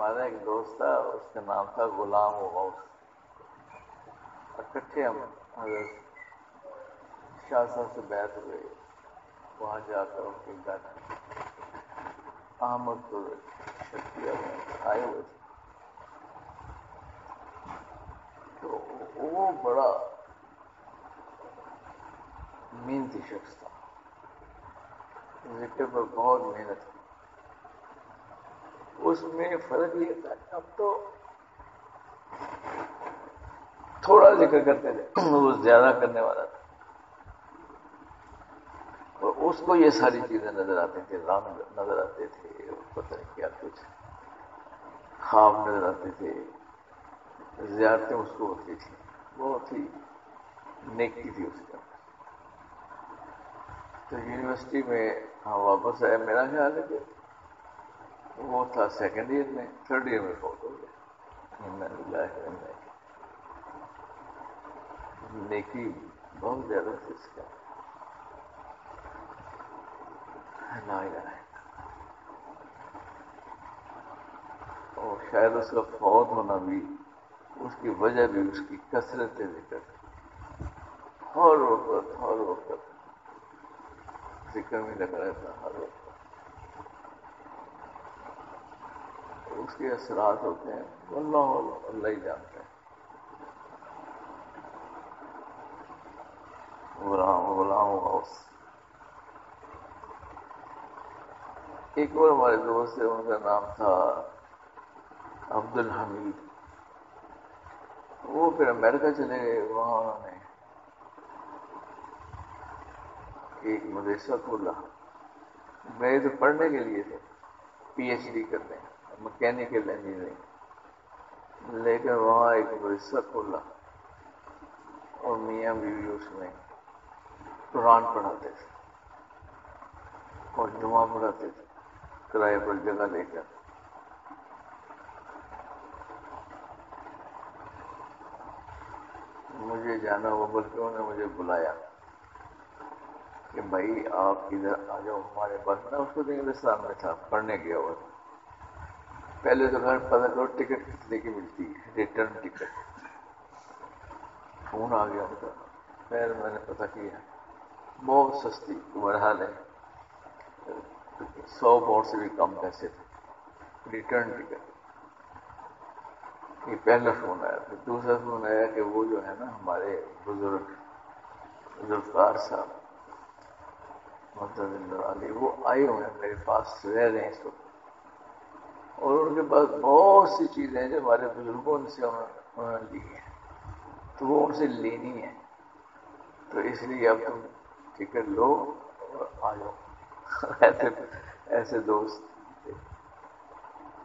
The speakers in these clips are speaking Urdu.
ہمارا ایک دوست تھا، اس کا نام تھا غلام غوث. اکٹھے ہم حضرت شاہ صاحب سے بیعت ہوئے. وہاں جا کر ان کے گھر احمد پور شکریہ میں آئے ہوئے تھے. تو وہ بڑا محنتی شخص تھا، ذکر پر بہت محنت کی. اس میں فرق یہ تھا کہ اب تو تھوڑا ذکر کرتے تھے، وہ زیادہ کرنے والا تھا. اور اس کو یہ ساری چیزیں نظر آتی تھی، رنگ نظر آتے تھے، پتہ نہیں کیا کچھ خواب نظر آتے تھے، زیارتیں اس کو ہوتی تھیں. بہت ہی نیکی تھی اس کے. تو یونیورسٹی میں ہم واپس آئے. میرا خیال ہے کہ وہ تھا سیکنڈ ایئر میں، تھرڈ ایئر میں فوت ہو گیا. نیکی بہت زیادہ تھی اس کا. اور شاید اس کا فوت ہونا بھی اس کی وجہ بھی اس کی کثرت ذکر تھی. ہر وقت ذکر میں لگا رہتا. ہر وقت اس کے اثرات ہوتے ہیں، اللہ ہی جانتا ہے. غلام غوث. ایک اور ہمارے دوست ہیں، ان کا نام تھا عبد الحمید. وہ پھر امریکہ چلے گئے. وہاں انہوں نے ایک مدرسہ کھولا. گئے تو پڑھنے کے لیے تھے، پی ایچ ڈی کرتے ہیں، میکینیکل انجینئرنگ. لیکن وہاں ایک مدرسہ کھولا اور میاں بیوی اس میں قرآن پڑھاتے تھے اور جمعہ پڑھاتے تھے کرائے پر جگہ لے کر. مجھے جانا ہوا، بلکہ انہوں نے مجھے بلایا کہ بھائی آپ ادھر آ جاؤ ہمارے پاس. میں اس کو انگلستان میں تھا، پڑھنے گیا ہوا تھا. پہلے تو گھر پتہ کرو ٹکٹ کتنے کی ملتی ہے، ریٹرن ٹکٹ. فون آ گیا ان کا. پھر میں نے پتہ کیا، بہت سستی. بہرحال ہے 100 پاؤنڈ سے بھی کم پیسے تھے ریٹرن ٹکٹ. یہ پہلا فون آیا. پھر دوسرا فون آیا کہ وہ جو ہے نا ہمارے بزرگ ذوالفقار صاحب علی، وہ آئے ہوئے ہیں میرے پاس، رہ رہے ہیں اس وقت. اور ان کے پاس بہت سی چیزیں ہیں جو ہمارے بزرگوں سے انہوں نے لی ہیں، تو وہ ان سے لینی ہے. تو اس لیے اب تم ٹکٹ لو اور آ جاؤ. ایسے دوست تھے.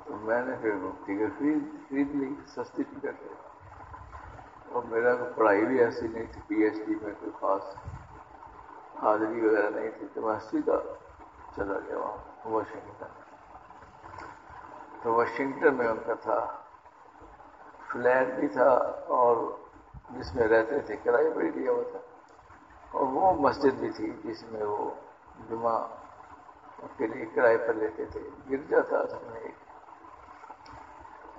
تو میں نے پھر ٹکٹ خرید لی، سستی ٹکٹ ہے. اور میرا پڑھائی بھی ایسی نہیں تھی، پی ایچ ڈی میں کوئی خاص حاضری وغیرہ نہیں تھی. تو میں سیدھا چلا گیا وہاں واشنگٹن. تو واشنگٹن میں ان کا تھا فلیٹ بھی تھا، اور جس میں رہتے تھے کرایہ پر ہی دیا ہوا تھا. اور وہ مسجد بھی تھی جس میں وہ جمعہ کے لیے کرایہ پر لیتے تھے. گرجا تھا اس میں ایک.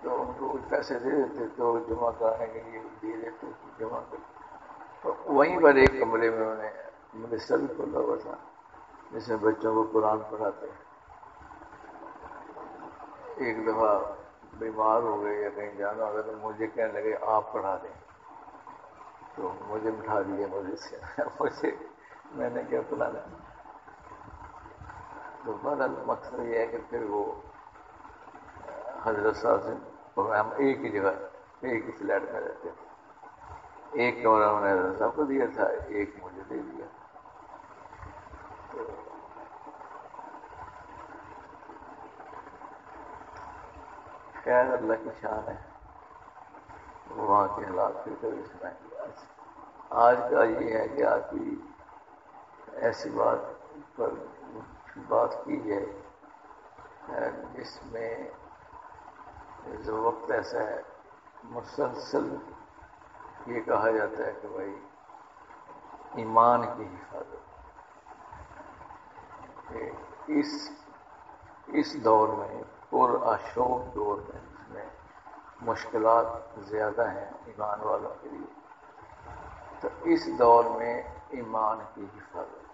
تو ان کو کچھ پیسے دے دیتے تو جمعہ کرانے کے لیے دے دیتے جمعہ کر. تو وہیں پر ایک کمرے میں انہوں نے مدرسہ بھی کھولا ہوا تھا جس میں بچوں کو قرآن پڑھاتے ہیں. ایک دفعہ بیمار ہو گئے یا کہیں جانا ہوگا تو مجھے کہنے لگے آپ پڑھا دیں. تو مجھے بٹھا دیا مجھے میں نے کیا پڑھانا. تو بہرحال مقصد یہ ہے کہ پھر وہ حضرت صاحب سے ہم ایک ہی جگہ ایک ہی فلیٹ میں رہتے تھے. ایک کمرہ انہوں نے حضرت صاحب کو دیا تھا، ایک مجھے دے دیا. خیر اللہ کی شان ہے. وہاں کے حالات پھر کبھی سنائیں گے. آج کا یہ ہے کہ آج کی ایسی بات پر بات کی جائے جس میں جو وقت ایسا ہے مسلسل یہ کہا جاتا ہے کہ بھائی ایمان کی حفاظت. اس دور میں پر آشوب دور میں، اس میں مشکلات زیادہ ہیں ایمان والوں کے لیے، تو اس دور میں ایمان کی حفاظت،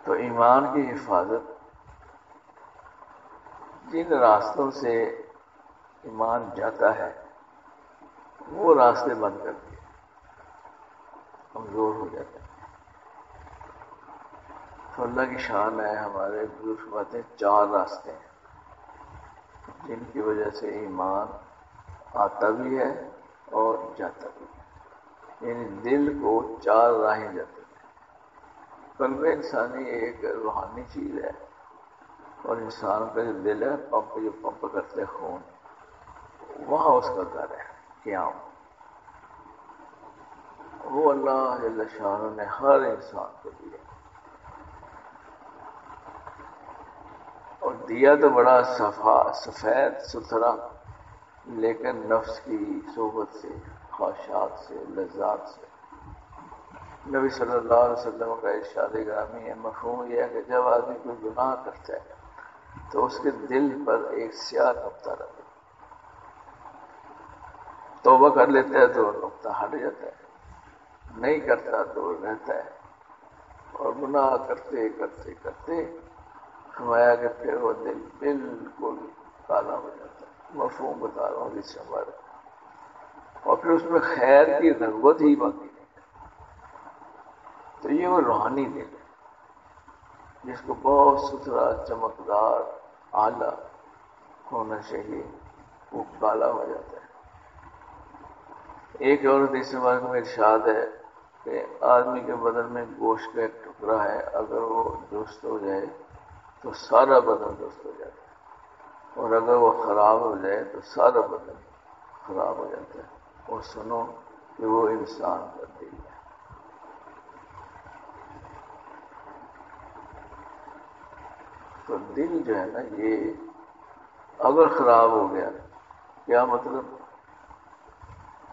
تو ایمان کی حفاظت جن راستوں سے ایمان جاتا ہے وہ راستے بند کر دیے، کمزور ہو جاتے ہیں۔ تو اللہ کی شان ہے، ہمارے بزرگ باتیں 4 راستے ہیں جن کی وجہ سے ایمان آتا بھی ہے اور جاتا بھی ہے، یعنی دل کو 4 راہیں جاتی ہیں۔ قلب انسانی ایک روحانی چیز ہے، اور انسان کا جو دل ہے پمپ کرتے خون، وہاں اس کا گھر ہے قیام۔ وہ اللہ جل شانہ نے ہر انسان کو دیا، اور دیا تو بڑا سفید ستھرا، لیکن نفس کی صحبت سے، خواہشات سے، لذات سے۔ نبی صلی اللہ علیہ وسلم کا ارشاد گرامی ہے، مفہوم یہ ہے کہ جب آدمی کوئی گناہ کرتا ہے تو اس کے دل پر ایک سیاہ نقطہ رہتا ہے، توبہ کر لیتا ہے تو نقطہ ہٹ جاتا ہے، نہیں کرتا تو رہتا ہے، اور گناہ کرتے کرتے کرتے فرمایا کہ پھر وہ دل بالکل کالا ہو جاتا ہے۔ مفہوم بتا رہا ہوں جس سے ہمارا، اور پھر اس میں خیر کی رغبت ہی باقی نہیں۔ تو یہ وہ روحانی دل ہے جس کو بہت ستھرا، چمکدار، اعلیٰ ہونا چاہیے، وہ کالا ہو جاتا ہے۔ ایک عورت اس بارے میں ارشاد ہے کہ آدمی کے بدن میں گوشت کا ایک ٹکڑا ہے، اگر وہ درست ہو جائے تو سارا بدن درست ہو جاتا ہے، اور اگر وہ خراب ہو جائے تو سارا بدن خراب ہو جاتا ہے۔ اور سنو کہ وہ انسان کا دل ہے۔ تو دل جو ہے نا، یہ اگر خراب ہو گیا، کیا مطلب؟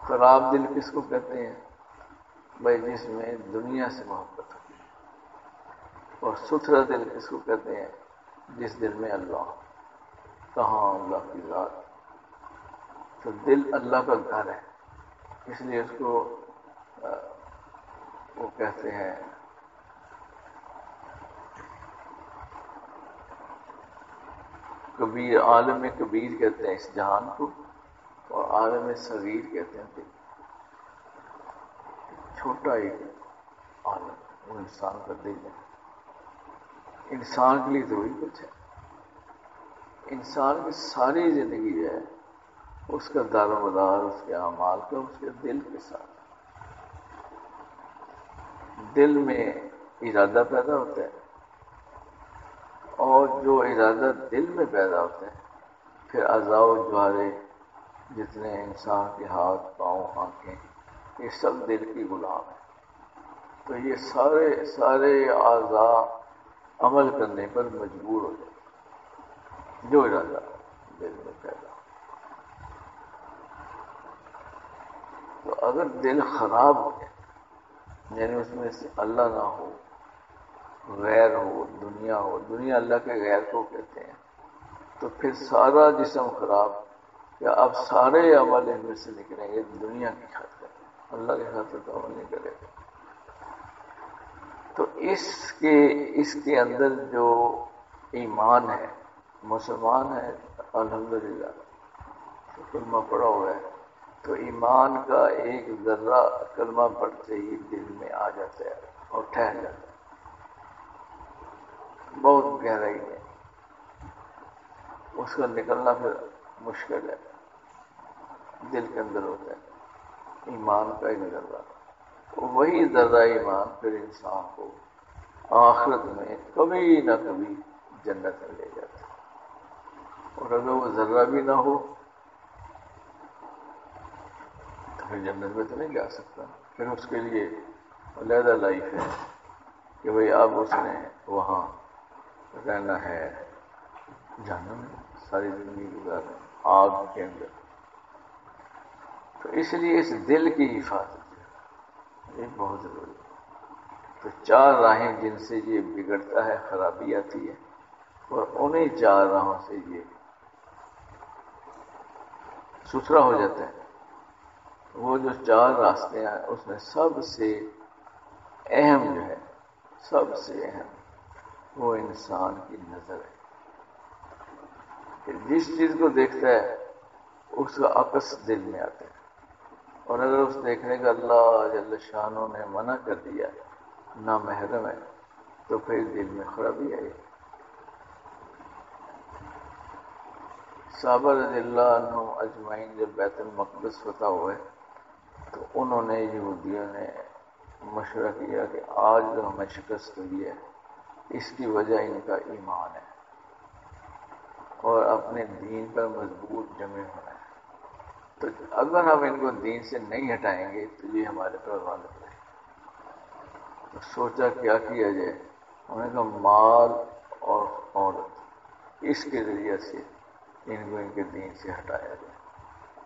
خراب دل کس کو کہتے ہیں؟ بھائی جس میں دنیا سے محبت ہو۔ اور ستھرا دل کس کو کہتے ہیں؟ جس دل میں اللہ، کہاں اللہ کی ذات۔ تو دل اللہ کا گھر ہے، اس لیے اس کو وہ کہتے ہیں کبیر، عالم کبیر کہتے ہیں اس جہان کو، اور عالم صغیر کہتے ہیں دل، چھوٹا ایک عالم، وہ انسان کا دل ہے۔ انسان کے لیے تو وہی کچھ ہے، انسان کی ساری زندگی جو ہے اس کا دار و مدار اس کے اعمال کا اس کے دل کے ساتھ۔ دل میں ارادہ پیدا ہوتا ہے، اور جو ارادہ دل میں پیدا ہوتا ہے پھر اعضاء و جوارے جتنے انسان کے ہاتھ، پاؤں، آنکھیں، یہ سب دل کی غلام ہیں۔ تو یہ سارے اعضاء عمل کرنے پر مجبور ہو جاتے ہیں، جو ارادہ دل میں پیدا ہو۔ تو اگر دل خراب ہو جائے، یعنی اس میں سے اللہ نہ ہو، غیر ہو، دنیا اللہ کے غیر کو کہتے ہیں، تو پھر سارا جسم خراب، یا اب سارے عمل ان میں سے نکلیں گے دنیا کی خاطر، اللہ کی خاطر تو عمل نہیں کرے گا۔ تو اس کے اندر جو ایمان ہے، مسلمان ہے الحمدللہ، کلمہ پڑا ہوا ہے، تو ایمان کا ایک ذرہ کلمہ پڑھتے ہی دل میں آ جاتا ہے اور ٹھہر جاتا ہے، بہت گہرائی میں، اس کا نکلنا پھر مشکل ہے، دل کے اندر ہوتا ہے ایمان کا ایک ذرہ۔ وہی ذرہ ایمان پھر انسان کو آخرت میں کبھی نہ کبھی جنت میں لے جاتا ہے، اور اگر وہ ذرہ بھی نہ ہو تو پھر جنت میں تو نہیں جا سکتا، پھر اس کے لیے علیحدہ لائف ہے کہ بھئی اب اس نے وہاں رہنا ہے، جہنم میں ساری زندگی گزارنا آگ کے اندر۔ تو اس لیے اس دل کی حفاظت یہ بہت ضروری ہے۔ تو 4 راہیں جن سے یہ بگڑتا ہے، خرابی آتی ہے، اور انہیں 4 راہوں سے یہ ستھرا ہو جاتا ہے. وہ جو 4 راستے ہیں اس میں سب سے اہم جو ہے، سب سے اہم وہ انسان کی نظر ہے کہ جس چیز کو دیکھتا ہے اس کا عکس دل میں آتا ہے، اور اگر اس دیکھنے کا اللہ جل شانہ نے منع کر دیا نامحرم ہے تو پھر دل میں خرابی آئی. صحابہ رضی اللہ عنہ اجمعین جب بیت المقدس فتح ہوئے تو انہوں نے، یہودیوں نے مشورہ کیا کہ آج جو ہمیں شکست ہوئی ہے اس کی وجہ ان کا ایمان ہے اور اپنے دین پر مضبوط جمے ہونا ہے. تو اگر ہم ان کو دین سے نہیں ہٹائیں گے تو یہ ہمارے پر غالب رہے. تو سوچا کیا کیا جائے. انہوں نے کہا مال اور عورت، اس کے ذریعے سے ان کو ان کے دین سے ہٹایا جائے.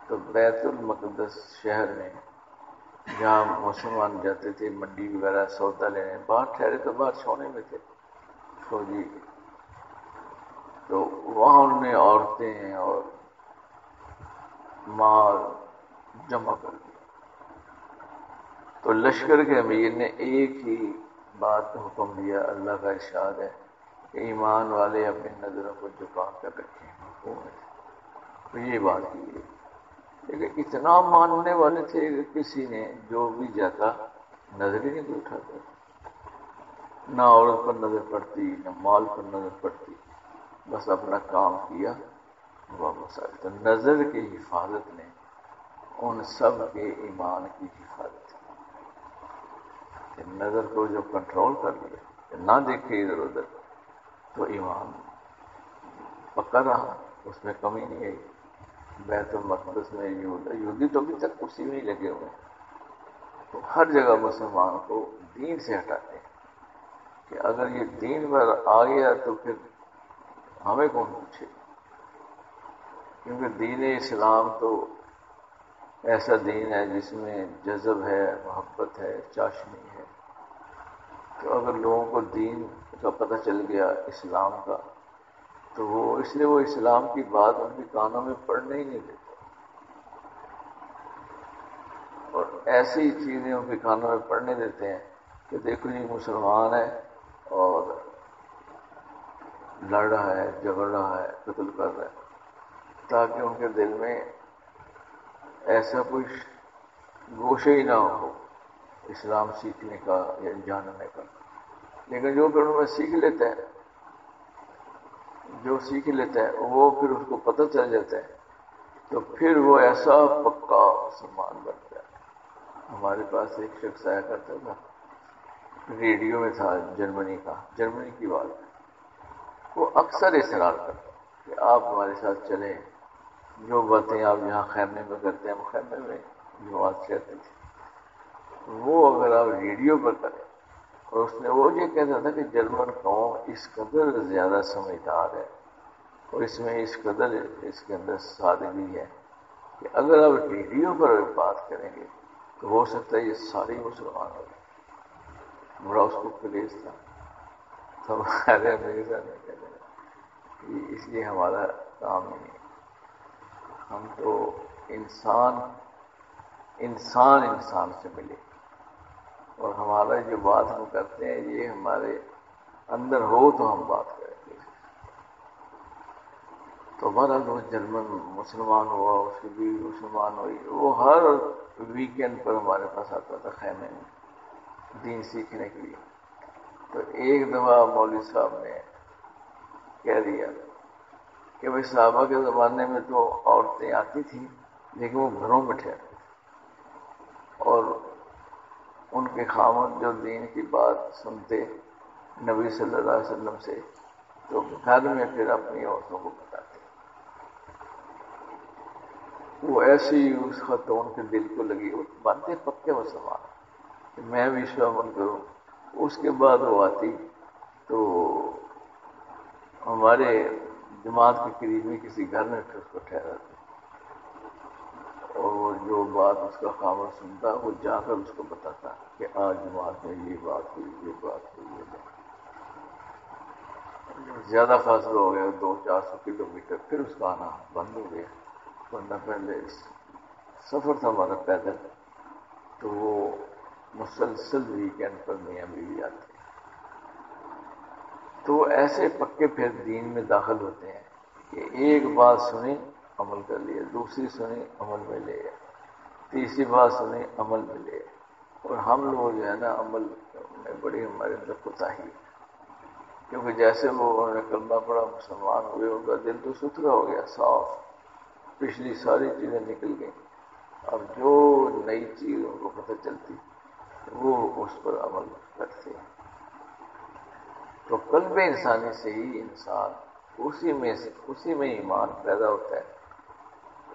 تو بیت المقدس شہر میں جہاں مسلمان جاتے تھے منڈی وغیرہ سودا لینے، باہر ٹھہرے تو باہر چھونے میں تھے فوجی، تو وہاں انہوں نے عورتیں اور مال جمع کر دیا. تو لشکر کے امیر نے ایک ہی بات کا حکم دیا، اللہ کا ارشاد ہے کہ ایمان والے اپنی نظروں کو جھکا کر رکھیں. تو یہ بات کی ہے. لیکن اتنا ماننے والے تھے کہ کسی نے جو بھی جاتا نظر ہی نہیں اٹھاتا، نہ عورت پر نظر پڑتی نہ مال پر نظر پڑتی، بس اپنا کام کیا واپس آئے. تو نظر کی حفاظت نے ان سب کے ایمان کی حفاظت کہ نظر کو جو کنٹرول کر لیا کہ نہ دیکھے ادھر ادھر تو ایمان پکا رہا، اس میں کمی نہیں آئی. بیت المقدس میں یہودی تو ابھی تک اسی میں ہی لگے ہوئے ہیں. تو ہر جگہ مسلمان کو دین سے ہٹاتے ہیں کہ اگر یہ دین پر آ گیا تو پھر ہمیں کون پوچھے، کیونکہ دین اسلام تو ایسا دین ہے جس میں جذب ہے، محبت ہے، چاشنی ہے. تو اگر لوگوں کو دین کا پتہ چل گیا اسلام کا تو وہ اس لیے وہ اسلام کی بات ان کے کانوں میں پڑنے ہی نہیں دیتے، اور ایسی چیزیں ان کے کانوں میں پڑنے دیتے ہیں کہ دیکھو یہ مسلمان ہے اور لڑ رہا ہے، جھگڑ رہا ہے، قتل کر رہا ہے، تاکہ ان کے دل میں ایسا کوئی گوشہ ہی نہ ہو اسلام سیکھنے کا یا جاننے کا. لیکن جو پھر ان میں سیکھ لیتا ہے، جو سیکھ لیتا ہے وہ پھر اس کو پتہ چل جاتا ہے تو پھر وہ ایسا پکا مسلمان بنتا ہے. ہمارے پاس ایک شخص آیا کرتا تھا، ریڈیو میں تھا جرمنی کا، جرمنی کی بات، وہ اکثر اصرار کرتا کہ آپ ہمارے ساتھ چلیں، جو باتیں آپ یہاں خیمے میں کرتے ہیں، خیمے میں جو بات کرتے تھے وہ اگر آپ ریڈیو پر کریں. اور اس نے وہ یہ کہتا تھا کہ جرمن قوم اس قدر زیادہ سمجھدار ہے اور اس میں اس قدر اس کے اندر سادگی ہے کہ اگر آپ ریڈیو پر بات کریں گے تو ہو سکتا ہے یہ سارے مسلمان ہو جائیں. بڑا اس کو کلیش تھا. تو ہمارے میرے ساتھ میں کہتے ہیں کہ اس لیے ہمارا کام ہی نہیں، ہم تو انسان سے ملے، اور ہمارا جو بات ہم کرتے ہیں یہ ہمارے اندر ہو تو ہم بات کریں گے. تو بہرحال وہ جرمن مسلمان ہوا، اس کی بیوی مسلمان ہوئی، وہ ہر ویکینڈ پر ہمارے پاس آتا تھا خیمے میں دین سیکھنے کے لیے. تو ایک دفعہ مولوی صاحب نے کہہ دیا کہ بھائی صحابہ کے زمانے میں تو عورتیں آتی تھیں لیکن وہ گھروں میں ٹھہرتی اور ان کے خاوند جو دین کی بات سنتے نبی صلی اللہ علیہ وسلم سے تو گھر میں پھر اپنی عورتوں کو بتاتے. وہ ایسی اس خط ان کے دل کو لگی، وہ بنتے پکے مسلمان کہ میں بھی اس عمل کروں. اس کے بعد وہ آتی تو ہمارے جماعت کے قریب میں کسی گھر میں پھر اس کو ٹھہراتے اور وہ جو بات اس کا خاوند سنتا وہ جا کر اس کو بتاتا کہ آج جماعت میں یہ بات ہوئی، یہ بات ہوئی، یہ بات. زیادہ فاصلہ ہو گیا 200-400 کلومیٹر، پھر اس کا آنا بند ہو گیا، ورنہ پہلے سفر تھا ہمارا پیدل، تو وہ مسلسل ویکینڈ پر میاں بیوی آتے ہیں، تو ایسے پکے پھر دین میں داخل ہوتے ہیں کہ ایک بات سنیں عمل کر لیا، دوسری سنیں عمل میں لے گئے، تیسری بات سنیں عمل میں لے گئے، اور ہم لوگ جو ہے نا عمل میں بڑی ہمارے اندر کوتاہی ہے، کیونکہ جیسے وہ انہوں نے کلمہ پڑھا مسلمان ہوئے، ان کا دل تو ستھرا ہو گیا، صاف، پچھلی ساری چیزیں نکل گئیں، اب جو نئی چیز ان کو پتہ چلتی وہ اس پر عمل کرتے ہیں، تو قلب انسانی سے ہی انسان اسی میں ایمان پیدا ہوتا ہے،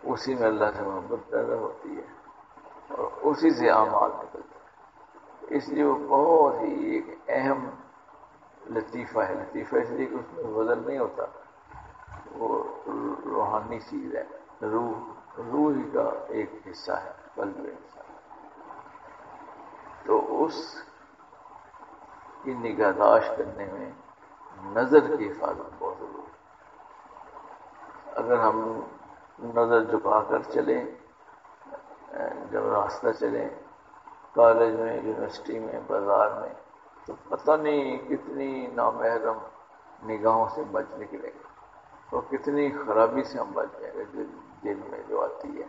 اسی میں اللہ سے محبت پیدا ہوتی ہے، اور اسی سے اعمال نکلتے ہیں، اس لیے وہ بہت ہی ایک اہم لطیفہ ہے، لطیفہ اس لیے کہ اس میں وزن نہیں ہوتا، وہ روحانی چیز ہے، روح ہی کا ایک حصہ ہے قلب انسان، تو اس کی نگہداشت کرنے میں نظر کی حفاظت بہت ضروری ہے۔ اگر ہم نظر جھکا کر چلیں، جب راستہ چلیں، کالج میں، یونیورسٹی میں، بازار میں، تو پتہ نہیں کتنی نامحرم نگاہوں سے بچ نکلیں گے، اور کتنی خرابی سے ہم بچ جائیں گے دل میں جو آتی ہے،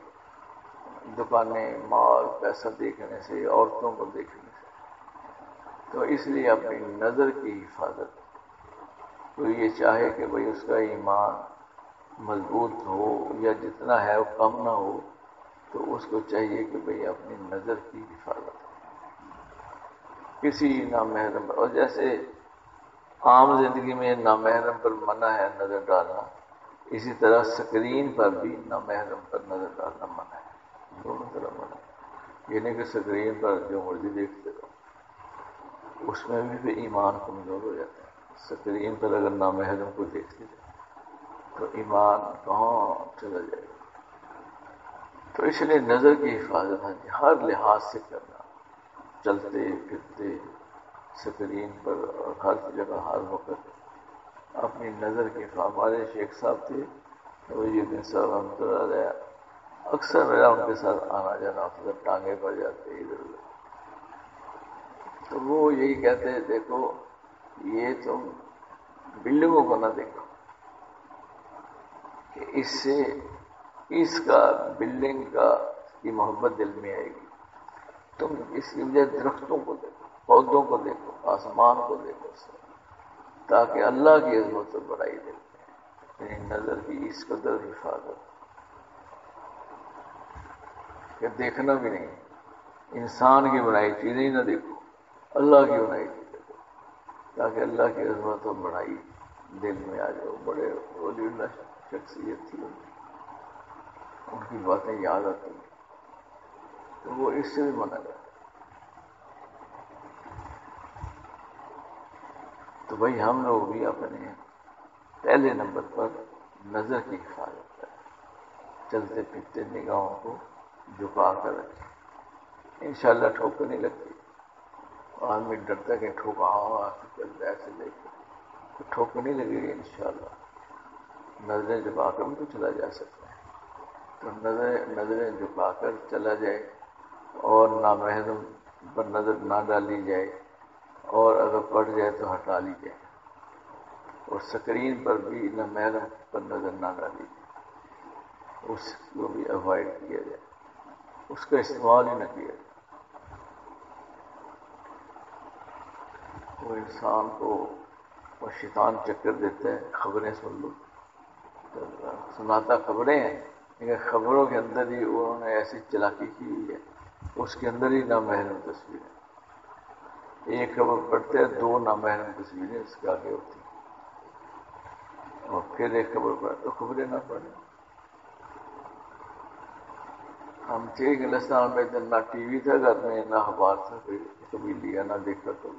دکانیں، مال، پیسہ دیکھنے سے، عورتوں کو دیکھنے سے، تو اس لیے اپنی نظر کی حفاظت، تو یہ چاہے کہ بھئی اس کا ایمان مضبوط ہو یا جتنا ہے وہ کم نہ ہو، تو اس کو چاہیے کہ بھئی اپنی نظر کی حفاظت کسی نامحرم پر، اور جیسے عام زندگی میں نامحرم پر منع ہے نظر ڈالنا، اسی طرح سکرین پر بھی نامحرم پر نظر ڈالنا منع ہے، دونوں طرح منع ہے، یہ نہیں کہ سکرین پر جو مرضی دیکھتے رہو، اس میں بھی ایمان کمزور ہو جاتا ہے، سکرین پر اگر نامحرم کو دیکھتے رہو تو ایمان کہاں چلا جائے گا، تو اس لیے نظر کی حفاظت ہر لحاظ سے کرنا، چلتے پھرتے سکرین پر اور ہر جگہ ہر وقت اپنی نظر کی حفاظت۔ ہمارے شیخ صاحب تھے الدین صاحب رحمۃ اللہ علیہ، اکثر میرا ان کے ساتھ آنا جانا ہوتا تھا، ٹانگیں پڑ جاتے ادھر ادھر، تو وہ یہی کہتے ہیں دیکھو یہ تم بلڈنگوں کو نہ دیکھو کہ اس سے اس کا بلڈنگ کا کی محبت دل میں آئے گی، تم اس کی وجہ درختوں کو دیکھو، پودوں کو دیکھو، آسمان کو دیکھو، تاکہ اللہ کی عظمت اور بڑائی دل میں، یعنی نظر کی اس قدر حفاظت کہ دیکھنا بھی نہیں، انسان کی بنائی چیزیں ہی نہ دیکھو، اللہ کی بنائی چیزیں دیکھو، تاکہ اللہ کی عظمت اور بڑائی دل میں آ جاؤ۔ بڑے ولی اللہ شخصیت تھی، ان کی باتیں یاد آتی ہیں، تو وہ اس سے بھی منع کرتے۔ تو بھائی ہم لوگ بھی اپنے پہلے نمبر پر نظر کی حفاظت کریں، چلتے پھرتے نگاہوں کو جھکا کر رکھیں، انشاءاللہ ٹھوکر نہیں لگتی، آدمی ڈرتا کہ ٹھوکا چلتا ایسے دیکھ تو ٹھوکر نہیں لگے گی انشاءاللہ، نظریں جھکا کر بھی تو چلا جا سکتا ہے، تو نظریں جھکا کر چلا جائے، اور نامحرم پر نظر نہ ڈالی جائے، اور اگر پڑ جائے تو ہٹا لی جائے، اور سکرین پر بھی نامحرم پر نظر نہ ڈالی جائے، اس کو بھی اوائڈ کیا جائے، اس کا استعمال ہی نہ کیا جائے۔ وہ انسان کو وہ شیطان چکر دیتا ہے، خبریں سن لو، سناتا خبریں ہیں، لیکن خبروں کے اندر ہی انہوں نے ایسی چلاکی کی ہوئی ہے، اس کے اندر ہی نامحرم تصویریں، ایک خبر پڑھتے ہیں 2 نامحرم تصویریں اس کے آگے ہوتی ہیں، اور پھر ایک خبر پڑھتے تو خبریں نہ پڑھیں۔ ہم تھے انگلستان میں، نہ ٹی وی تھا گھر میں، نہ اخبار تھا، کبھی لیا نہ دیکھا، تو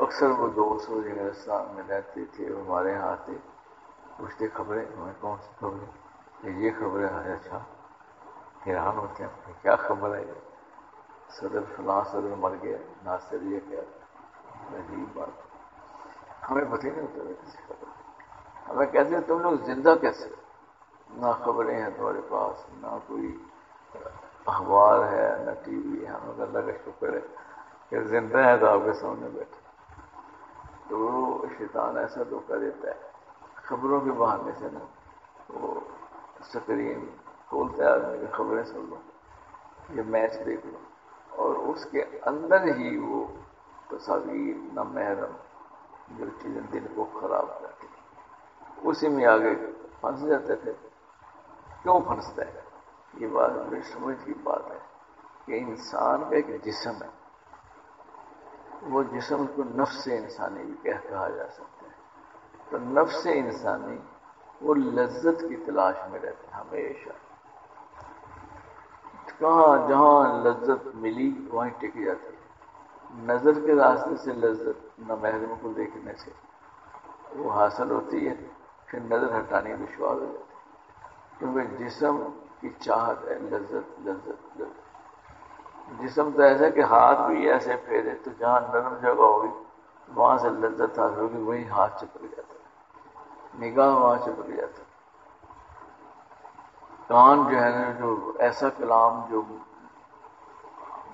اکثر وہ دوست وہ انگلستان میں رہتے تھے، وہ ہمارے یہاں آتے، پوچھتے خبریں، ہمیں کون سی خبریں، یہ خبریں ہیں، اچھا، حیران ہوتے ہیں کیا خبر ہے، صدر فلاں صدر مر گیا، ناصر یہ کیا، عجیب بات۔ ہمیں پتہ ہی نہیں ہوتا، ہمیں کہتے ہیں تم لوگ زندہ کیسے، نہ خبریں ہیں تمہارے پاس، نہ کوئی اخبار ہے، نہ ٹی وی ہے، ہمیں اللہ کا شکر ہے کہ زندہ ہے تو آپ کے سامنے بیٹھے۔ تو شیطان ایسا دھوکہ دیتا ہے خبروں کے بہانے سے نا، وہ سکرین کھولتا ہے آدمی کی خبریں سن لو، یہ میچ دیکھ لو، اور اس کے اندر ہی وہ تصاویر نامحرم جو چیزیں دل کو خراب کرتی اسی میں آگے پھنس جاتے تھے۔ کیوں پھنستا ہے؟ یہ بات بڑی سمجھ کی بات ہے کہ انسان کا ایک جسم ہے، وہ جسم کو نفس انسانی بھی کہا جا سکتا ہے۔ تو نفس انسانی وہ لذت کی تلاش میں رہتے ہیں ہمیشہ، کہاں جہاں لذت ملی وہیں ٹک جاتی ہے۔ نظر کے راستے سے لذت نامحرم کو دیکھنے سے وہ حاصل ہوتی ہے، پھر نظر ہٹانے دشوار ہو جاتی ہے، کیونکہ جسم کی چاہت ہے لذت لذت لذت۔ جسم تو ایسا کہ ہاتھ بھی ایسے پھیرے تو جہاں نرم جگہ ہوگی وہاں سے لذت حاصل ہوگی، وہیں ہاتھ چپک جاتا ہے، نگاہ وہاں چپک جاتا ہے۔ کان جو ہے نا، جو ایسا کلام جو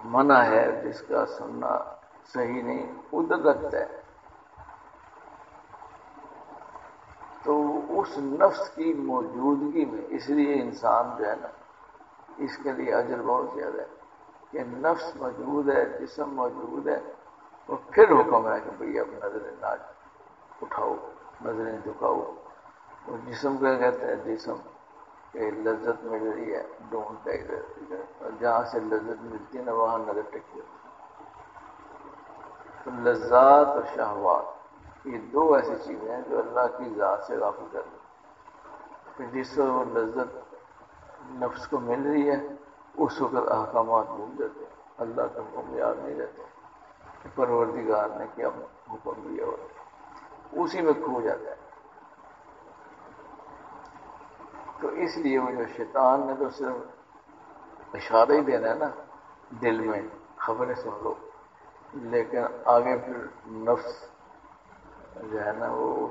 منع ہے، جس کا سننا صحیح نہیں، ادھر رکھتا ہے۔ تو اس نفس کی موجودگی میں اس لیے انسان جو ہے نا، اس کے لیے اجر بہت زیادہ ہے کہ نفس موجود ہے، جسم موجود ہے، اور پھر حکم ہے کہ بھئی اب نظریں نہ اٹھاؤ، نظریں جھکاؤ۔ اور جسم کیا کہتا ہے؟ جسم کہ لذت مل رہی ہے، ڈھونڈتا ہے ادھر ادھر، اور جہاں سے لذت ملتی ہے نا وہاں نظر ٹکی ہوتی ہے۔ تو لذات اور شہوات یہ دو ایسی چیزیں ہیں جو اللہ کی ذات سے غافل کر دیں کہ جس سے وہ لذت نفس کو مل رہی ہے اس وقت احکامات بھول جاتے ہیں، اللہ کا حکم یاد نہیں رہتے کہ پروردگار نے کیا حکم دیا ہو، اسی میں کھو جاتا ہے۔ تو اس لیے وہ جو شیطان نے تو صرف اشارہ ہی دینا ہے نا دل میں، خبریں سن لو، لیکن آگے پھر نفس جو ہے نا وہ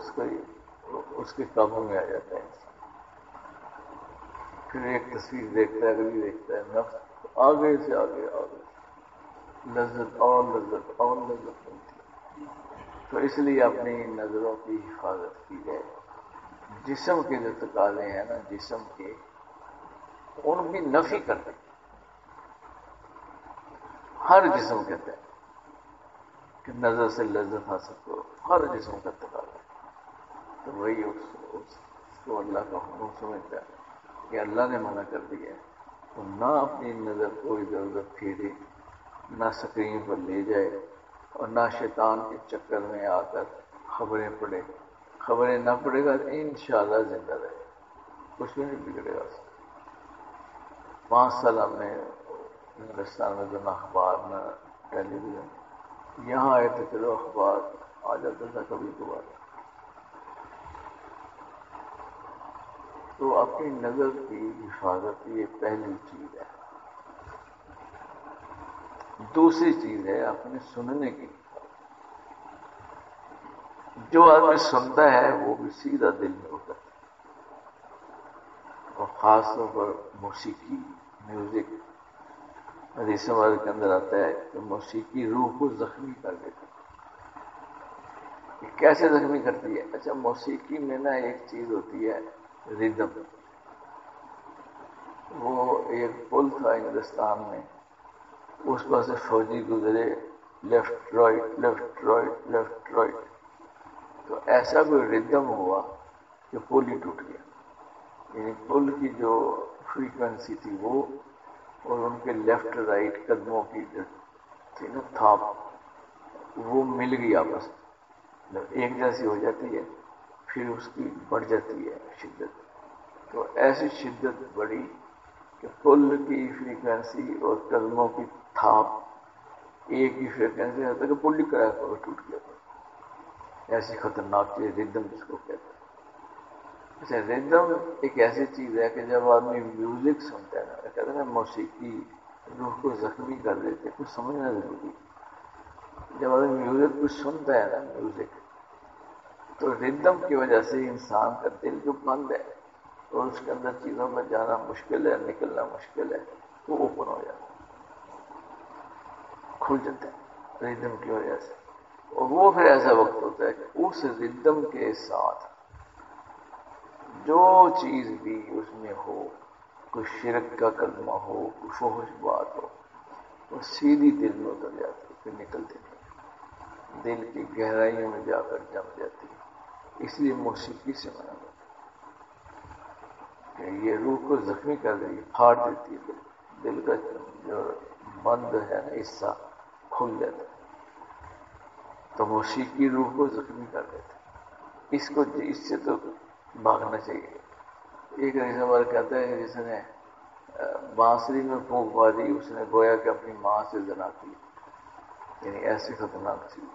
اس کے قابو میں آ جاتا ہے۔ پھر ایک تصویر دیکھتا ہے، اگلی دیکھتا ہے، نفس آگے سے آگے آگے لذت اور لذت اور لذت ملتی ہے۔ تو اس لیے اپنی نظروں کی حفاظت کی جائے۔ جسم کے جو تقاضے ہیں نا، جسم کے، ان کی نفی کرتے ہیں۔ ہر جسم کہتا ہے کہ نظر سے لذت حاصل کرو، ہر جسم کا تقاضا ہے۔ تو وہی اس کو اللہ کا حکم سمجھتا ہے کہ اللہ نے منع کر دیا ہے، تو نہ اپنی نظر کو ادھر ادھر پھیرے، نہ سکرین پر لے جائے، اور نہ شیطان کے چکر میں آ کر خبریں پڑھے۔ خبریں نہ پڑھے گا تو انشاءاللہ زندہ رہے گا، کچھ بھی نہیں بگڑے گا۔ 5 سال ہم نے ہندوستان میں تو نہ اخبار نہ ٹیلی ویژن، یہاں آئے تو چلو اخبار آ جاتا تھا کبھی کبھار۔ تو اپنی نظر کی حفاظت یہ پہلی چیز ہے۔ دوسری چیز ہے اپنے سننے کی۔ جو آدمی سنتا ہے وہ بھی سیدھا دل میں ہوتا ہے، اور خاص طور پر موسیقی، میوزک، حدیث مبارک کے اندر آتا ہے کہ موسیقی روح کو زخمی کر دیتی ہے۔ کیسے زخمی کرتی ہے؟ اچھا، موسیقی میں نا ایک چیز ہوتی ہے ردم۔ وہ ایک پل تھا ہندوستان میں، اس پر سے فوجی گزرے، left right left right left right, تو ایسا کوئی ردم ہوا کہ پل ہی ٹوٹ گیا۔ یعنی پل کی جو فریکوینسی تھی وہ، اور ان کے لیفٹ رائٹ قدموں کی جو تھی نا تھاپ، وہ مل گئی آپس میں، ایک جیسی ہو جاتی ہے، پھر اس کی بڑھ جاتی ہے شدت۔ تو ایسی شدت بڑھی کہ پل کی فریکوینسی اور قدموں کی تھاپ ایک ہی فریکوینسی ہوتا ہے کہ پل ہی کرایہ پر ٹوٹ گیا۔ ایسی خطرناک چیز ردم جس کو کہتے ہیں۔ اچھا، ردم ایک ایسی چیز ہے کہ جب آدمی میوزک سنتا ہے نا، کہتے ہیں نا موسیقی روح کو زخمی کر دیتے، کچھ سمجھنا ضروری ہے۔ جب آدمی میوزک کچھ سنتا ہے نا، میوزک تو ردم کی وجہ سے انسان کا دل جو بند ہے اور اس کے اندر چیزوں میں جانا مشکل ہے، نکلنا مشکل ہے، وہ اوپن ہو جاتا ہے، کھل جاتا ہے ردم کی وجہ سے۔ اور وہ پھر ایسا وقت ہوتا ہے کہ اس ردم کے ساتھ جو چیز بھی اس میں ہو، کوئی شرک کا کلمہ ہو، کوئی فحش بات ہو، وہ سیدھی دل میں اتر جاتی ہے، پھر نکلتی نہیں، دل کی گہرائیوں میں جا کر جم جاتی ہے۔ اس لیے موسیقی سے منع کرتا کہ یہ روح کو زخمی کر دیتی ہے، پھاڑ دیتی ہے، دل کا جو بند ہے نا حصہ کھل جاتا ہے، تو موسیقی روح کو زخمی کر دیتی ہے۔ اس سے تو بھاگنا چاہیے۔ ایک رئیس ہمارا کہتا ہے کہ جس نے بانسری میں پھونک ماری، اس نے گویا کہ اپنی ماں سے زنا کی، یعنی ایسی خطرناک چیز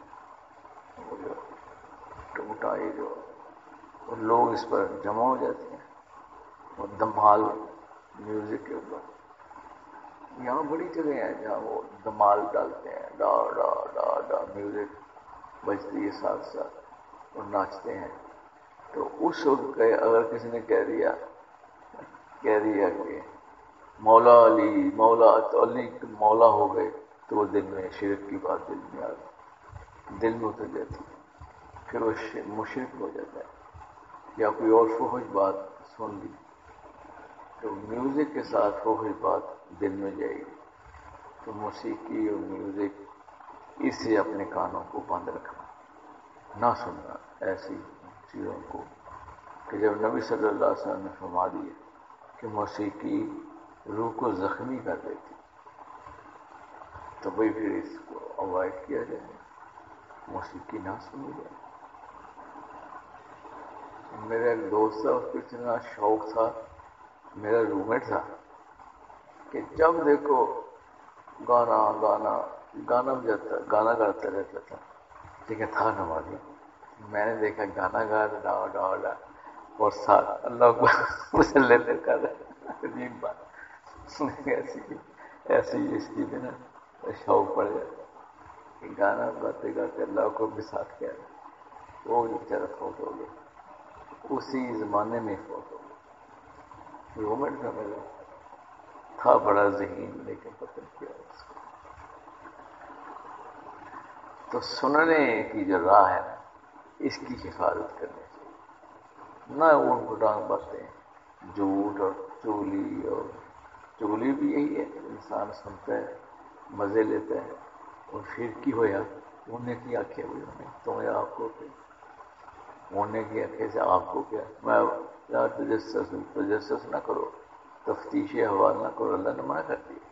وہ جو ٹوٹا، یہ جو اور لوگ اس پر جمع ہو جاتے ہیں، اور دمال میوزک کے اوپر یہاں بڑی جگہ ہیں جہاں وہ دمال ڈالتے ہیں، ڈا ڈا ڈا ڈا میوزک بجتی ہے ساتھ ساتھ اور ناچتے ہیں۔ تو اس وقت اگر کسی نے کہہ دیا کہ مولا علی، مولا علی مولا ہو گئے، تو وہ دل میں شرک کی بات دل میں آ گئی، دل میں اتر جاتی ہے، پھر وہ مشرک ہو جاتا ہے۔ یا کوئی اور فحش بات سن لی تو میوزک کے ساتھ فحش بات دل میں جائے گی، تو موسیقی اور میوزک اس سے اپنے کانوں کو بند رکھنا، نہ سننا ایسی چیزوں کو، کہ جب نبی صلی اللہ علیہ وسلم نے فرما دیا کہ موسیقی روح کو زخمی کر دیتی، تو بھائی پھر اس کو اوائڈ کیا جائے، موسیقی نہ سنی جائے۔ میرا ایک دوست تھا، اس کو اتنا شوق تھا، میرا روم میٹ تھا، کہ جب دیکھو گانا گانا گانا بجاتا، گانا گاتا رہتا تھا، ٹھیک ہے، تھا نمازی۔ میں نے دیکھا گانا گا ڈا ڈا ڈا اور ساتھ اللہ کو مسلط کر رہا، عجیب بات، ایسی اس کی بھی نا شوق پڑ جاتا کہ گانا گاتے گاتے اللہ کو بھی ساتھ کیا، وہ بیچارہ فوت ہو گیا، اسی زمانے میں فوت ہو گیا۔ رومٹ کا میرا تھا بڑا ذہین، لیکن پتہ کیا اس کو۔ تو سننے کی جو راہ ہے نا، اس کی حفاظت کرنی چاہیے، نہ اونٹ پٹانگ باتیں، جھوٹ اور چگلی، اور چگلی بھی یہی ہے کہ انسان سنتا ہے، مزے لیتا ہے، اور پھر کی ہویا انہیں کی آنکھیں ہوئی انہیں تمہیں آپ کو کیا، انہیں کی آنکھیں سے آپ کو کیا۔ میں تجسس نہ کرو، تفتیش احوال نہ کرو، اللہ نے منع کر دیا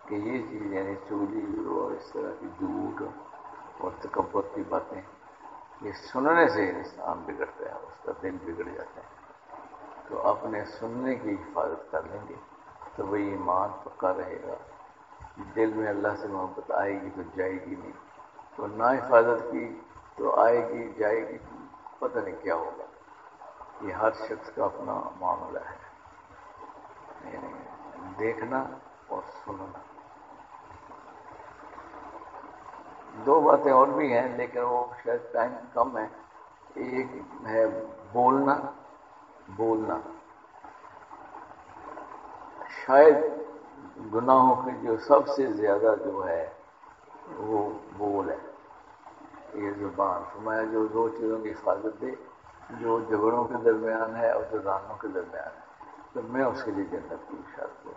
کہ یہ چیز یعنی چگلی اور اس طرح کی جھوٹ اور تکبر کی باتیں، یہ سننے سے انسان بگڑتا ہے، اس کا دل بگڑ جاتا ہے۔ تو اپنے سننے کی حفاظت کر لیں گے تو وہی ایمان پکا رہے گا، دل میں اللہ سے محبت آئے گی تو جائے گی نہیں، تو نہ حفاظت کی تو آئے گی جائے گی، پتہ نہیں کیا ہوگا۔ یہ ہر شخص کا اپنا معاملہ ہے، یعنی دیکھنا اور سننا۔ دو باتیں اور بھی ہیں لیکن وہ شاید ٹائم کم ہے۔ ایک ہے بولنا، بولنا شاید گناہوں کی جو سب سے زیادہ جو ہے وہ بول ہے، یہ زبان۔ فرمایا جو دو چیزوں کی حفاظت دے، جو جھگڑوں کے درمیان ہے اور جو رانوں کے درمیان ہے، تو میں اس کے لیے جنت کی بشارت دوں،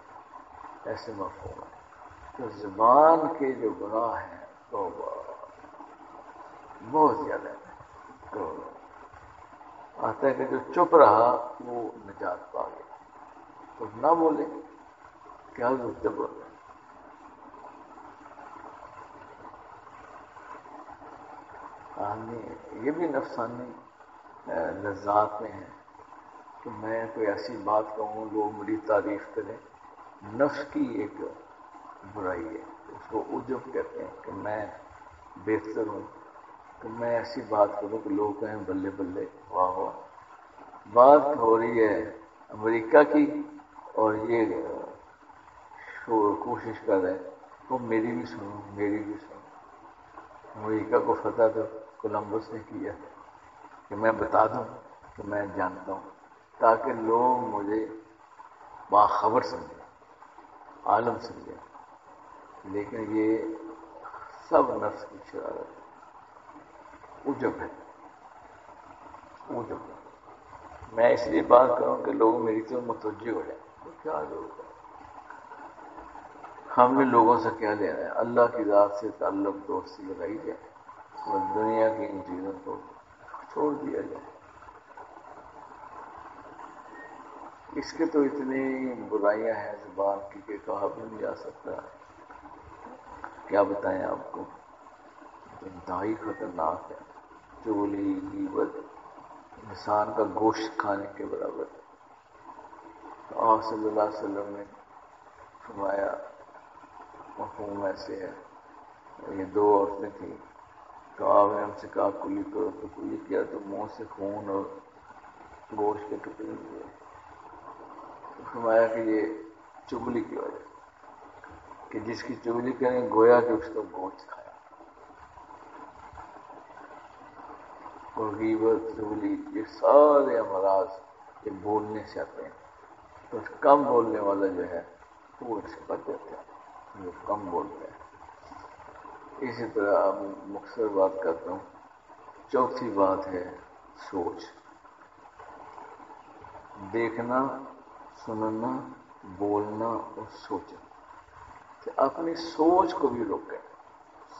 ایسے مفہوم ہے۔ تو زبان کے جو گناہ ہیں تو بہت زیادہ ہے، تو آتا ہے کہ جو چپ رہا وہ نجات پا گیا، تو نہ بولے، کیا ضرورت ہے بولے۔ یہ بھی نفسانی لذات میں ہے کہ میں کوئی ایسی بات کہوں لوگ میری تعریف کریں، نفس کی ایک برائی ہے، اس کو عجب کہتے ہیں کہ میں بہتر ہوں، کہ میں ایسی بات کروں کہ لوگ کہیں بلے بلے واہ واہ۔ بات ہو رہی ہے امریکہ کی، اور یہ کوشش کر رہے ہیں وہ میری بھی سنو، میری بھی سنو۔ امریکہ کو فتح تو کولمبس نے کیا، کہ میں بتا دوں کہ میں جانتا ہوں، تاکہ لوگ مجھے باخبر سمجھیں، عالم سمجھیں. لیکن یہ سب نفس کی شرارت ہے، عجب ہے، عجب ہے. میں اس لیے بات کروں کہ لوگ میری طرف متوجہ ہو جائیں. تو کیا ضرورت ہے؟ ہم نے لوگوں سے کیا لینا ہے؟ اللہ کی ذات سے تعلق دوستی لگائی جائے اور دنیا کی ان چیزوں کو چھوڑ دیا جائے. اس کے تو اتنی برائیاں ہیں زبان کی کہ کہا بھی نہیں جا سکتا. کیا بتائیں آپ کو، انتہائی خطرناک ہے. چغلی، غیبت انسان کا گوشت کھانے کے برابر ہے. تو آپ صلی اللہ علیہ وسلم نے فرمایا، مفہوم ایسے ہے، یہ دو عورتیں تھیں، تو آپ نے ہم سے کہا کلی کرو، تو کلی کیا تو منہ سے خون اور گوشت کے ٹکڑے ہوئے. فرمایا کہ یہ چغلی کی وجہ کہ جس کی چغلی کریں گویا کہ اس کا گوشت کھایا. اور غیبت، چغلی، یہ سارے امراض یہ بولنے سے آتے ہیں. تو کم بولنے والا جو ہے وہ اس سے بچ جاتا ہے، جو کم بولتا ہے. اسی طرح اب مختصر بات کرتا ہوں. چوتھی بات ہے سوچ. دیکھنا، سننا، بولنا اور سوچنا. کہ اپنی سوچ کو بھی روکیں.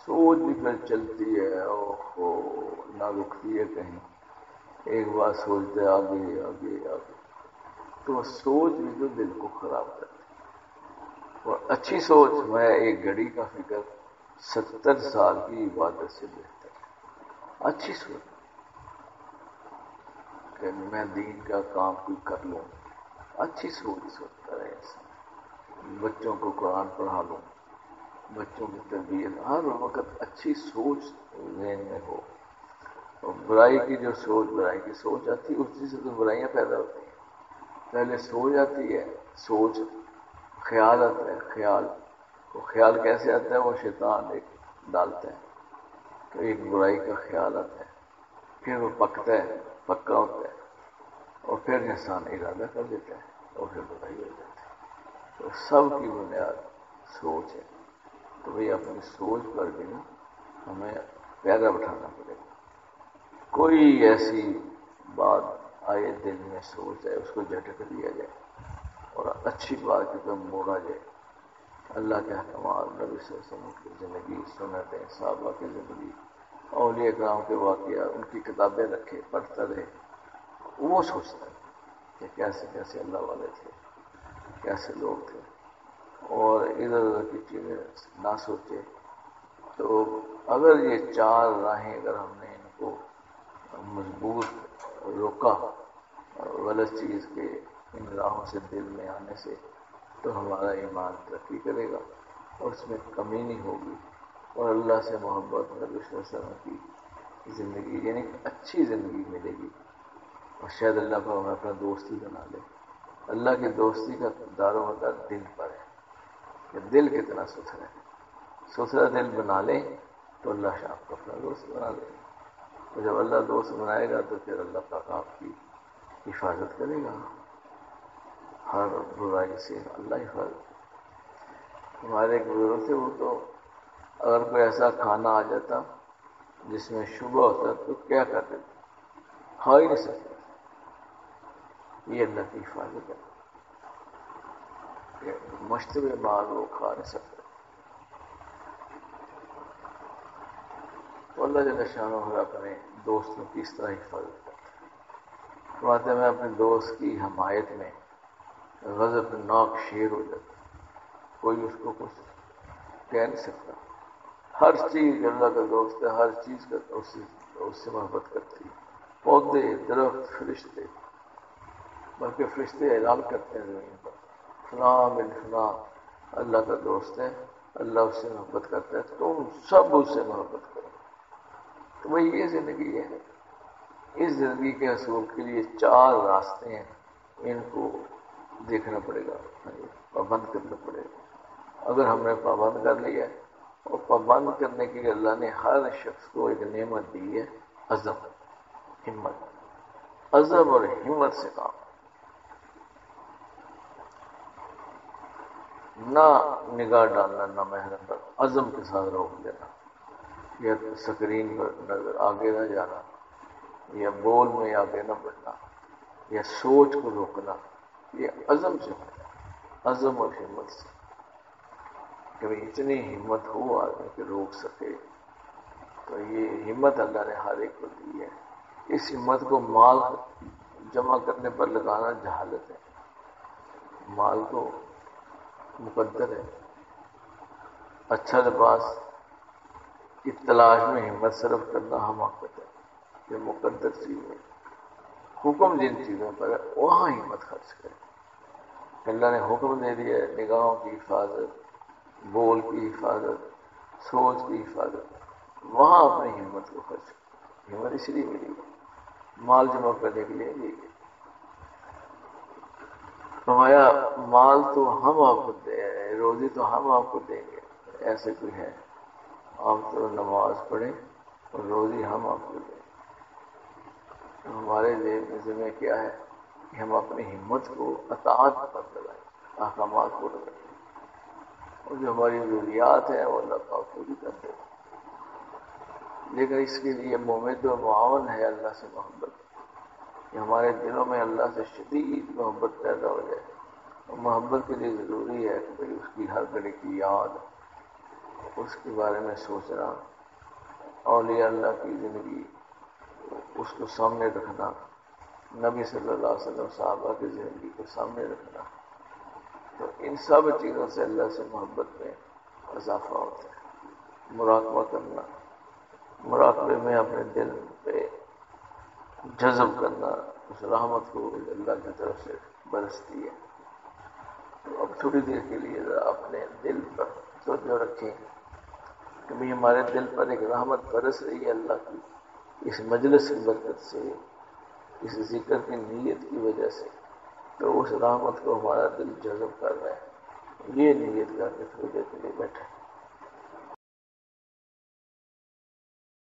سوچ بھی پھر چلتی ہے اور نہ رکتی ہے کہیں. ایک بات سوچتے آگے آگے آگے، تو سوچ بھی تو دل کو خراب کرتی ہے. اور اچھی سوچ، میں ایک گھڑی کا فکر 70 سال کی عبادت سے بہتر ہے. اچھی سوچ کہ میں دین کا کام کوئی کر لوں، اچھی سوچ سوچتا رہے. بچوں کو قرآن پڑھا لوں، بچوں کی تربیت، ہر وقت اچھی سوچ ذہن میں ہو. اور برائی کی جو سوچ، برائی کی سوچ آتی ہے، اسی سے تو برائیاں پیدا ہوتی ہیں. پہلے سوچ آتی ہے، سوچ، خیال آتا ہے. خیال کیسے آتا ہے؟ وہ شیطان ایک ڈالتا ہے تو ایک برائی کا خیال آتا ہے، پھر وہ پکتا ہے، پکا ہوتا ہے، اور پھر انسان ارادہ کر دیتا ہے اور پھر برائی ہو جاتی ہے. تو سب کی بنیاد سوچ ہے. تو بھئی اپنی سوچ پر بھی ہمیں پیدا بٹھانا پڑے گا. کوئی ایسی بات آئے دل میں سوچ ہے، اس کو جھٹک دیا جائے اور اچھی بات کی طرف موڑا جائے. اللہ کے احکامات، نبی صلی اللہ علیہ وسلم کی زندگی، سنتیں، صحابہ کی زندگی، اولیاء کرام کے واقعہ، ان کی کتابیں رکھے، پڑھتا رہے. وہ سوچتا ہے کہ کیسے کیسے اللہ والے تھے، کیسے لوگ تھے، اور ادھر ادھر کی چیزیں نہ سوچے. تو اگر یہ چار راہیں اگر ہم نے ان کو مضبوط روکا غلط چیز کے ان راہوں سے دل میں آنے سے، تو ہمارا ایمان ترقی کرے گا اور اس میں کمی نہیں ہوگی. اور اللہ سے محبت، نبی صلی اللہ علیہ وسلم کی زندگی یعنی اچھی زندگی ملے گی. اور شاید اللہ پر ہمیں اپنا دوست ہی بنا لے. اللہ کی دوستی کا دار و مدار دل پر ہے کہ دل کتنا ستھرا ہے. ستھرا دل بنا لیں تو اللہ سے آپ کو اپنا دوست بنا لے گا. اور جب اللہ دوست بنائے گا تو پھر اللہ پاک آپ کی حفاظت کرے گا، ہر برائی سے اللہ حفاظت. ہمارے ایک بزرگ تھے، وہ تو اگر کوئی ایسا کھانا آ جاتا جس میں شبہ ہوتا تو کیا کرتے تھے؟ کھا ہی نہیں سکتے. یہ اللہ کی حفاظت ہے کہ مشتبہ مال وہ کھا نہیں سکتے. تو اللہ جل شانہ ہو اپنے دوستوں کی اس طرح حفاظت کرتا ہے. فرماتے ہیں میں اپنے دوست کی حمایت میں غضبناک شیر ہو جاتا، کوئی اس کو کچھ کہہ نہیں سکتا. ہر چیز اللہ کا دوست ہے، ہر چیز کا اس سے محبت کرتی ہے. پودے، درخت، فرشتے، بلکہ فرشتے اعلان کرتے ہیں زمین پر فلاں بن فلاں اللہ کا دوست ہے، اللہ اس سے محبت کرتا ہے، تم سب اس سے محبت کرو. تو بھئی یہ زندگی ہے. اس زندگی کے حصول کے لیے چار راستے ہیں، ان کو دیکھنا پڑے گا، پابند کرنا پڑے گا. اگر ہم نے پابند کر لیا، اور پابند کرنے کے لیے اللہ نے ہر شخص کو ایک نعمت دی ہے، عزم. ہمت، عزم اور ہمت سے کام، نہ نگاہ ڈالنا نہ محرم پر، عزم کے ساتھ روک دینا، یا سکرین پر نظر آگے نہ جانا، یا بول میں آگے نہ بڑھنا، یا سوچ کو روکنا، یہ عزم سے ہوتا، عزم اور ہمت سے۔ کہ اتنی ہمت ہو آدمی کہ روک سکے، تو یہ ہمت اللہ نے ہر ایک کو دی ہے۔ اس ہمت کو مال جمع کرنے پر لگانا جہالت ہے، مال تو مقدر ہے، اچھا لباس کی تلاش میں ہمت صرف کرنا حماقت ہے، یہ مقدر چیز ہے۔ حکم جن چیزوں پر ہے وہاں ہمت خرچ کرے، اللہ نے حکم دے دیا ہے نگاہوں کی حفاظت، بول کی حفاظت، سوچ کی حفاظت، وہاں اپنی ہمت کو خرچ کرے۔ ہمت اس لیے ملی ہے، مال جمع کرنے کے لیے نہیں ہے۔ فرمایا مال تو ہم آپ کو دیں، روزی تو ہم آپ کو دیں گے، ایسے کوئی ہے؟ آپ تو نماز پڑھیں اور روزی ہم آپ کو دیں۔ ہمارے ذمہ کیا ہے کہ ہم اپنی ہمت کو اطاعت پر لگائیں، احکامات کو لگائیں، اور جو ہماری ضروریات ہیں وہ اللہ پاک پوری کرتے ہیں۔ لیکن اس کے لیے مومن و معاون ہے اللہ سے محبت، کہ ہمارے دلوں میں اللہ سے شدید محبت پیدا ہو جائے، اور محبت کے لیے ضروری ہے کہ اس کی ہر گھڑی کی یاد، اس کے بارے میں سوچنا، اولیاء اللہ کی زندگی اس کو سامنے رکھنا، نبی صلی اللہ علیہ وسلم صحابہ کی زندگی کو سامنے رکھنا، تو ان سب چیزوں سے اللہ سے محبت میں اضافہ ہوتا ہے۔ مراقبہ کرنا، مراقبے میں اپنے دل پہ جذب کرنا اس رحمت کو اللہ کی طرف سے برستی ہے۔ تو اب تھوڑی دیر کے لیے ذرا اپنے دل پر توجہ رکھیں کہ بھی ہمارے دل پر ایک رحمت برس رہی ہے اللہ کی، اس مجلس کی برکت سے، اس ذکر کی نیت کی وجہ سے، تو اس رحمت کو ہمارا دل جذب کر رہا ہے۔ یہ نیت کر کے تھوڑی دیر کے لیے بیٹھے۔